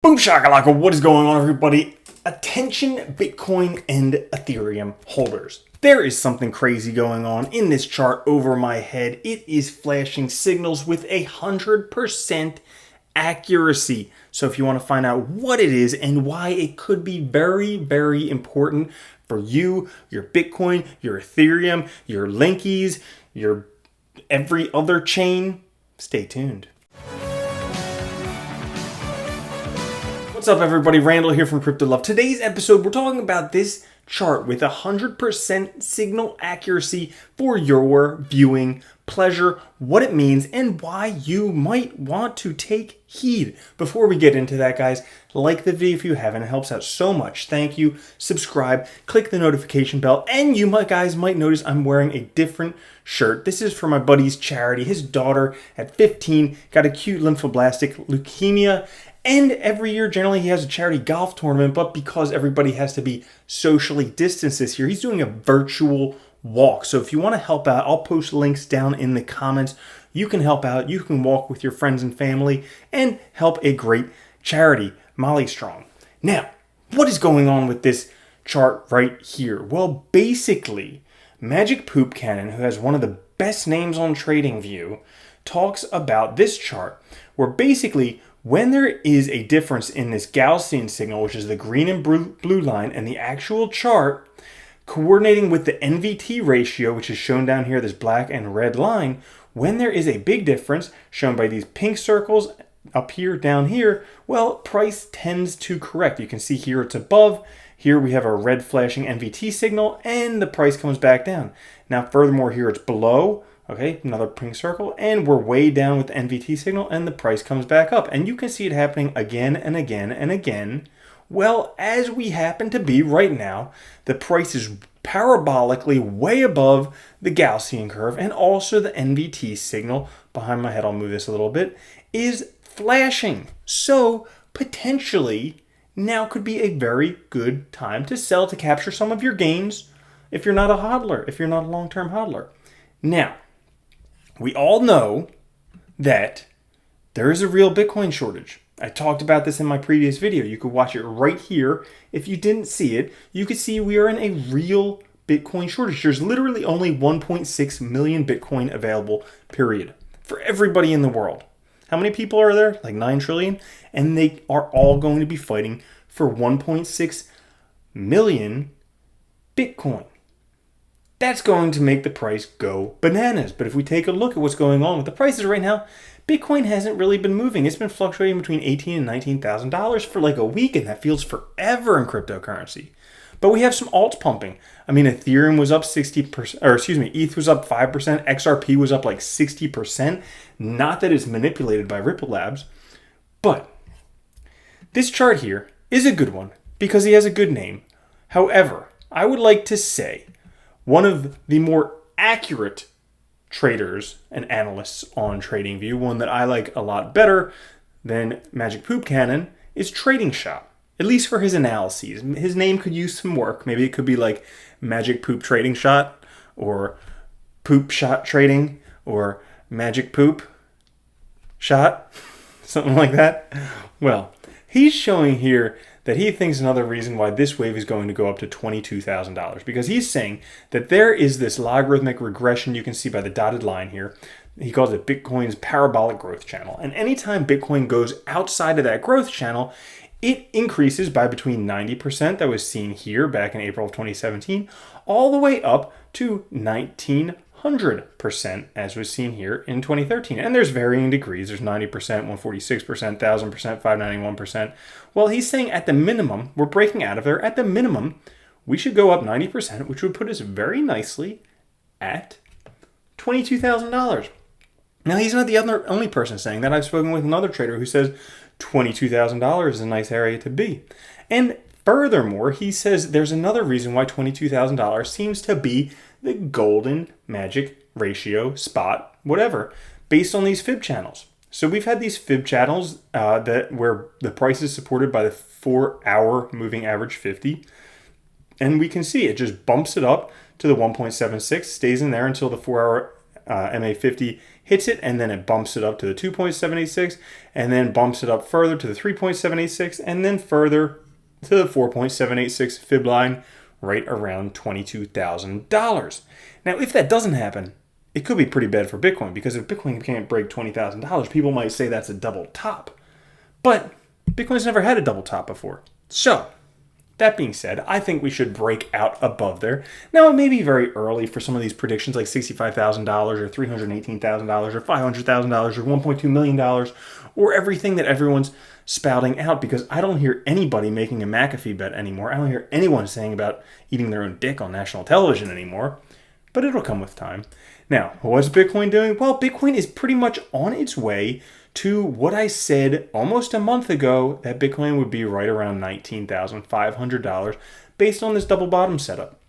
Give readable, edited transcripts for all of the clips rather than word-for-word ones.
Boom shakalaka, what is going on, everybody? Attention Bitcoin and Ethereum holders. There is something crazy going on in this chart over my head. It is flashing signals with 100% accuracy. So if you want to find out what it is and why it could be very, very important for you, your Bitcoin, your Ethereum, your Linkies, your every other chain, stay tuned. What's up, everybody? Randall here from Crypto Love. Today's episode, we're talking about this chart with 100% signal accuracy for your viewing pleasure, what it means, and why you might want to take heed. Before we get into that, guys, like the video if you haven't. It helps out so much. Thank you. Subscribe, click the notification bell, and you guys might notice I'm wearing a different shirt. This is for my buddy's charity. His daughter at 15 got acute lymphoblastic leukemia. And every year, generally, he has a charity golf tournament, but because everybody has to be socially distanced this year, he's doing a virtual walk. So if you want to help out, I'll post links down in the comments. You can help out. You can walk with your friends and family and help a great charity, Molly Strong. Now, what is going on with this chart right here? Well, basically, Magic Poop Cannon, who has one of the best names on TradingView, talks about this chart, where basically when there is a difference in this Gaussian signal, which is the green and blue line, and the actual chart coordinating with the NVT ratio, which is shown down here, this black and red line, when there is a big difference shown by these pink circles up here, down here, well, price tends to correct. You can see here it's above. Here we have a red flashing NVT signal, and the price comes back down. Now, furthermore, here it's below. Okay, another pink circle, and we're way down with the NVT signal, and the price comes back up. And you can see it happening again and again and again. Well, as we happen to be right now, the price is parabolically way above the Gaussian curve, and also the NVT signal, behind my head, I'll move this a little bit, is flashing. So, potentially, now could be a very good time to sell to capture some of your gains if you're not a hodler, if you're not a long-term hodler. Now, we all know that there is a real Bitcoin shortage. I talked about this in my previous video. You could watch it right here. If you didn't see it, you could see we are in a real Bitcoin shortage. There's literally only 1.6 million Bitcoin available, period, for everybody in the world. How many people are there? Like 9 trillion? And they are all going to be fighting for 1.6 million Bitcoin. That's going to make the price go bananas. But if we take a look at what's going on with the prices right now, Bitcoin hasn't really been moving. It's been fluctuating between $18,000 and $19,000 for like a week, and that feels forever in cryptocurrency. But we have some alts pumping. I mean, Ethereum was up 60%, or excuse me, ETH was up 5%, XRP was up like 60%. Not that it's manipulated by Ripple Labs, but this chart here is a good one because he has a good name. However, I would like to say one of the more accurate traders and analysts on TradingView, one that I like a lot better than Magic Poop Cannon, is Trading Shop, at least for his analyses. His name could use some work. Maybe it could be like Magic Poop Trading Shot, or Poop Shot Trading, or Magic Poop Shot, something like that. Well, he's showing here that he thinks another reason why this wave is going to go up to $22,000, because he's saying that there is this logarithmic regression you can see by the dotted line here. He calls it Bitcoin's parabolic growth channel. And anytime Bitcoin goes outside of that growth channel, it increases by between 90% that was seen here back in April of 2017, all the way up to 1,900% as was seen here in 2013. And there's varying degrees. There's 90%, 146%, 1,000%, 591%. Well, he's saying at the minimum, we're breaking out of there. At the minimum, we should go up 90%, which would put us very nicely at $22,000. Now, he's not the only person saying that. I've spoken with another trader who says $22,000 is a nice area to be. And furthermore, he says there's another reason why $22,000 seems to be the golden magic ratio spot, whatever, based on these fib channels. So we've had these fib channels where the price is supported by the 4-hour moving average 50. And we can see it just bumps it up to the 1.76, stays in there until the 4-hour MA50 hits it, and then it bumps it up to the 2.786, and then bumps it up further to the 3.786, and then further to the 4.786 fib line, right around $22,000. Now, if that doesn't happen, it could be pretty bad for Bitcoin, because if Bitcoin can't break $20,000, people might say that's a double top. But Bitcoin's never had a double top before. So, that being said, I think we should break out above there. Now, it may be very early for some of these predictions like $65,000 or $318,000 or $500,000 or $1.2 million or everything that everyone's spouting out, because I don't hear anybody making a McAfee bet anymore. I don't hear anyone saying about eating their own dick on national television anymore, but it'll come with time. Now, what's Bitcoin doing? Well, Bitcoin is pretty much on its way to what I said almost a month ago, that Bitcoin would be right around $19,500 based on this double bottom setup.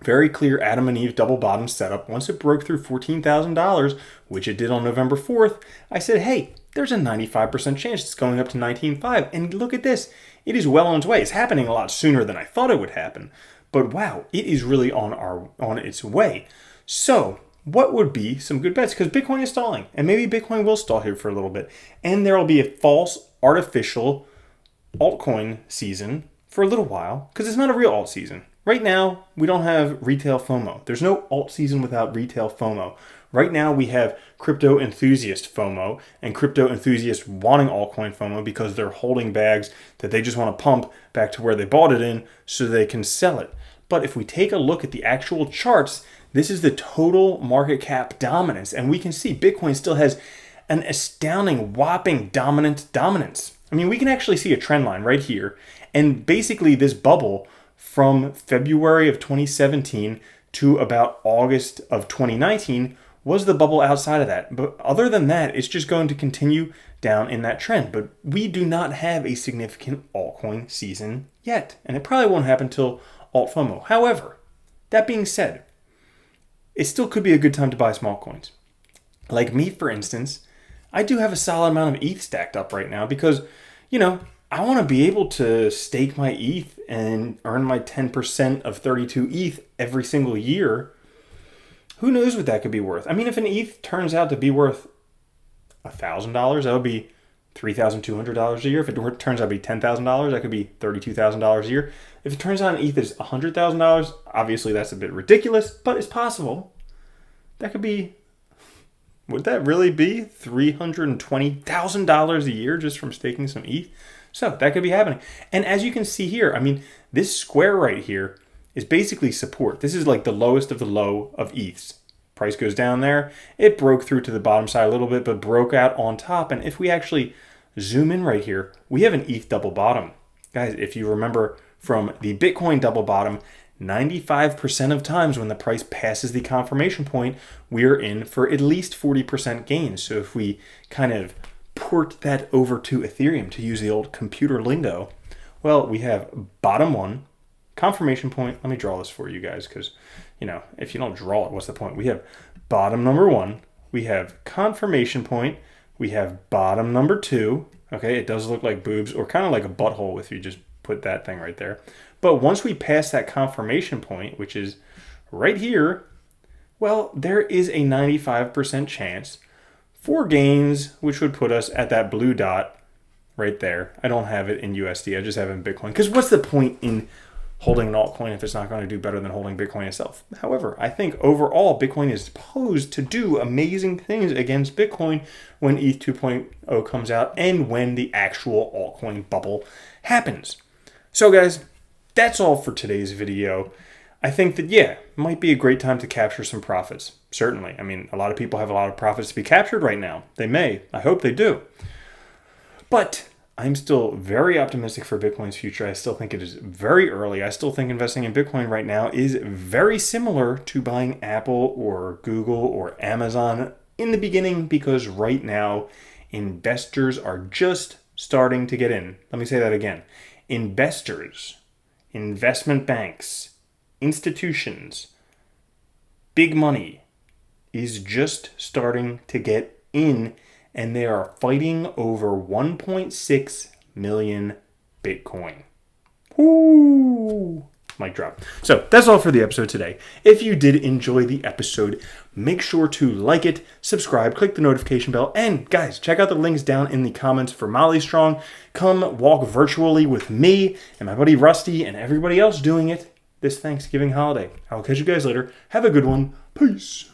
Very clear Adam and Eve double bottom setup. Once it broke through $14,000, which it did on November 4th, I said, hey, there's a 95% chance it's going up to $19,500. And look at this. It is well on its way. It's happening a lot sooner than I thought it would happen. But wow, it is really on its way. So, what would be some good bets? Because Bitcoin is stalling, and maybe Bitcoin will stall here for a little bit. And there will be a false, artificial altcoin season for a little while, because it's not a real alt season. Right now, we don't have retail FOMO. There's no alt season without retail FOMO. Right now, we have crypto enthusiast FOMO and crypto enthusiasts wanting altcoin FOMO because they're holding bags that they just want to pump back to where they bought it in so they can sell it. But if we take a look at the actual charts, this is the total market cap dominance, and we can see Bitcoin still has an astounding, whopping dominance. I mean, we can actually see a trend line right here, and basically this bubble from February of 2017 to about August of 2019 was the bubble outside of that. But other than that, it's just going to continue down in that trend. But we do not have a significant altcoin season yet, and it probably won't happen till alt FOMO. However, that being said, it still could be a good time to buy small coins. Like me, for instance, I do have a solid amount of ETH stacked up right now because, I want to be able to stake my ETH and earn my 10% of 32 ETH every single year. Who knows what that could be worth? I mean, if an ETH turns out to be worth $1,000, that would be $3,200 a year. If it turns out to be $10,000, that could be $32,000 a year. If it turns out an ETH is $100,000, obviously that's a bit ridiculous, but it's possible. That could be, would that really be $320,000 a year just from staking some ETH? So that could be happening. And as you can see here, I mean, this square right here is basically support. This is like the lowest of the low of ETHs. Price goes down there. It broke through to the bottom side a little bit, but broke out on top. And if we actually zoom in right here, we have an ETH double bottom. Guys, if you remember from the Bitcoin double bottom, 95% of times when the price passes the confirmation point, we're in for at least 40% gains. So if we kind of port that over to Ethereum, to use the old computer lingo, well, we have bottom one, confirmation point. Let me draw this for you guys because, if you don't draw it, what's the point? We have bottom number one. We have confirmation point. We have bottom number two. Okay, it does look like boobs or kind of like a butthole if you just put that thing right there. But once we pass that confirmation point, which is right here, well, there is a 95% chance for gains, which would put us at that blue dot right there. I don't have it in USD. I just have it in Bitcoin. Because what's the point in holding an altcoin if it's not going to do better than holding Bitcoin itself? However, I think overall, Bitcoin is posed to do amazing things against Bitcoin when ETH 2.0 comes out and when the actual altcoin bubble happens. So guys, that's all for today's video. I think that, it might be a great time to capture some profits. Certainly. I mean, a lot of people have a lot of profits to be captured right now. They may. I hope they do. But I'm still very optimistic for Bitcoin's future. I still think it is very early. I still think investing in Bitcoin right now is very similar to buying Apple or Google or Amazon in the beginning, because right now investors are just starting to get in. Let me say that again. Investors, investment banks, institutions, big money is just starting to get in, and they are fighting over 1.6 million Bitcoin. Woo! Mic drop. So that's all for the episode today. If you did enjoy the episode, make sure to like it, subscribe, click the notification bell, and guys, check out the links down in the comments for Molly Strong. Come walk virtually with me and my buddy Rusty and everybody else doing it this Thanksgiving holiday. I'll catch you guys later. Have a good one. Peace.